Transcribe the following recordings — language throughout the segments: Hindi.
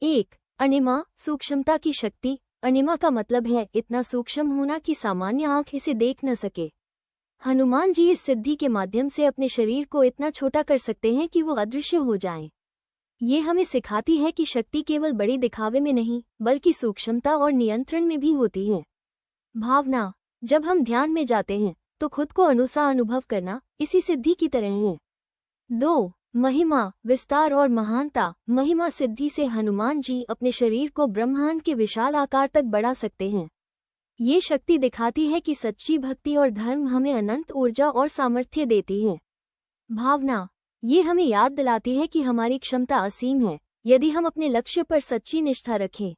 एक, अनिमा, सूक्ष्मता की शक्ति। अनिमा का मतलब है इतना सूक्ष्म होना कि सामान्य आंख इसे देख न सके। हनुमान जी इस सिद्धि के माध्यम से अपने शरीर को इतना छोटा कर सकते हैं कि वो अदृश्य हो जाएं। ये हमें सिखाती है कि शक्ति केवल बड़ी दिखावे में नहीं, बल्कि सूक्ष्मता और नियंत्रण में भी होती है। भावना, जब हम ध्यान में जाते हैं तो खुद को अनुसा अनुभव करना इसी सिद्धि की तरह है। 2. महिमा, विस्तार और महानता। महिमा सिद्धि से हनुमान जी अपने शरीर को ब्रह्मांड के विशाल आकार तक बढ़ा सकते हैं। ये शक्ति दिखाती है कि सच्ची भक्ति और धर्म हमें अनंत ऊर्जा और सामर्थ्य देती है। भावना, ये हमें याद दिलाती है कि हमारी क्षमता असीम है, यदि हम अपने लक्ष्य पर सच्ची निष्ठा रखें।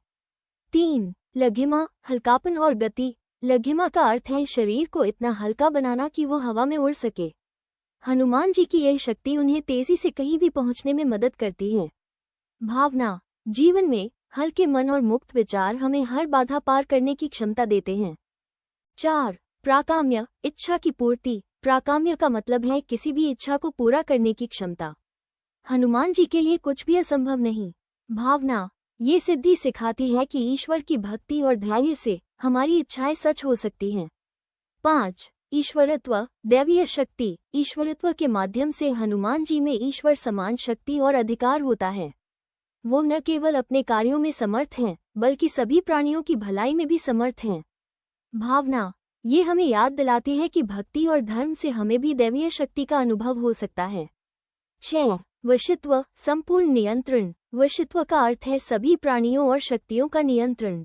3. लघिमा, हल्कापन और गति। लघिमा का अर्थ है शरीर को इतना हल्का बनाना कि वो हवा में उड़ सके। हनुमान जी की यह शक्ति उन्हें तेजी से कहीं भी पहुंचने में मदद करती है। भावना, जीवन में हल्के मन और मुक्त विचार हमें हर बाधा पार करने की क्षमता देते हैं। 4. प्राकाम्य, इच्छा की पूर्ति। प्राकाम्य का मतलब है किसी भी इच्छा को पूरा करने की क्षमता। हनुमान जी के लिए कुछ भी असंभव नहीं। भावना, ये सिद्धि सिखाती है कि ईश्वर की भक्ति और धैर्य से हमारी इच्छाएं सच हो सकती हैं। 5. ईश्वरत्व, दैवीय शक्ति। ईश्वरत्व के माध्यम से हनुमान जी में ईश्वर समान शक्ति और अधिकार होता है। वो न केवल अपने कार्यों में समर्थ हैं, बल्कि सभी प्राणियों की भलाई में भी समर्थ हैं। भावना, ये हमें याद दिलाती है कि भक्ति और धर्म से हमें भी दैवीय शक्ति का अनुभव हो सकता है। 6. वशित्व, संपूर्ण नियंत्रण। वशित्व का अर्थ है सभी प्राणियों और शक्तियों का नियंत्रण।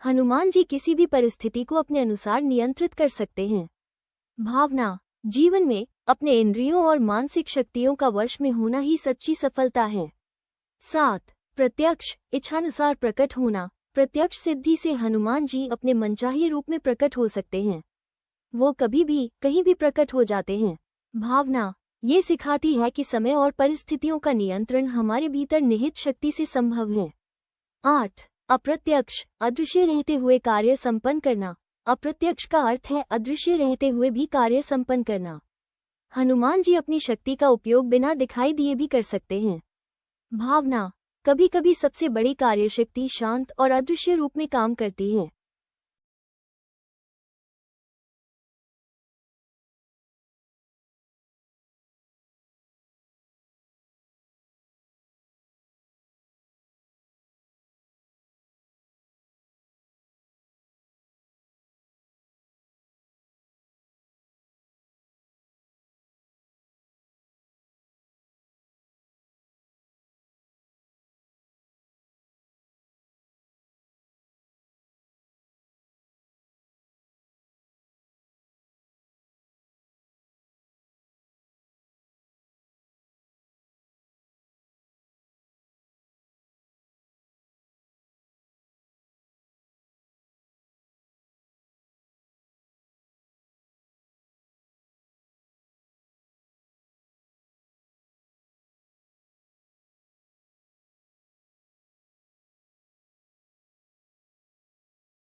हनुमान जी किसी भी परिस्थिति को अपने अनुसार नियंत्रित कर सकते हैं। भावना, जीवन में अपने इंद्रियों और मानसिक शक्तियों का वश में होना ही सच्ची सफलता है। 7. प्रत्यक्ष, इच्छानुसार प्रकट होना। प्रत्यक्ष सिद्धि से हनुमान जी अपने मनचाही रूप में प्रकट हो सकते हैं। वो कभी भी कहीं भी प्रकट हो जाते हैं। भावना, ये सिखाती है कि समय और परिस्थितियों का नियंत्रण हमारे भीतर निहित शक्ति से संभव है। 8. अप्रत्यक्ष, अदृश्य रहते हुए कार्य संपन्न करना। अप्रत्यक्ष का अर्थ है अदृश्य रहते हुए भी कार्य संपन्न करना। हनुमान जी अपनी शक्ति का उपयोग बिना दिखाई दिए भी कर सकते हैं। भावना, कभी कभी सबसे बड़ी कार्यशक्ति शांत और अदृश्य रूप में काम करती है।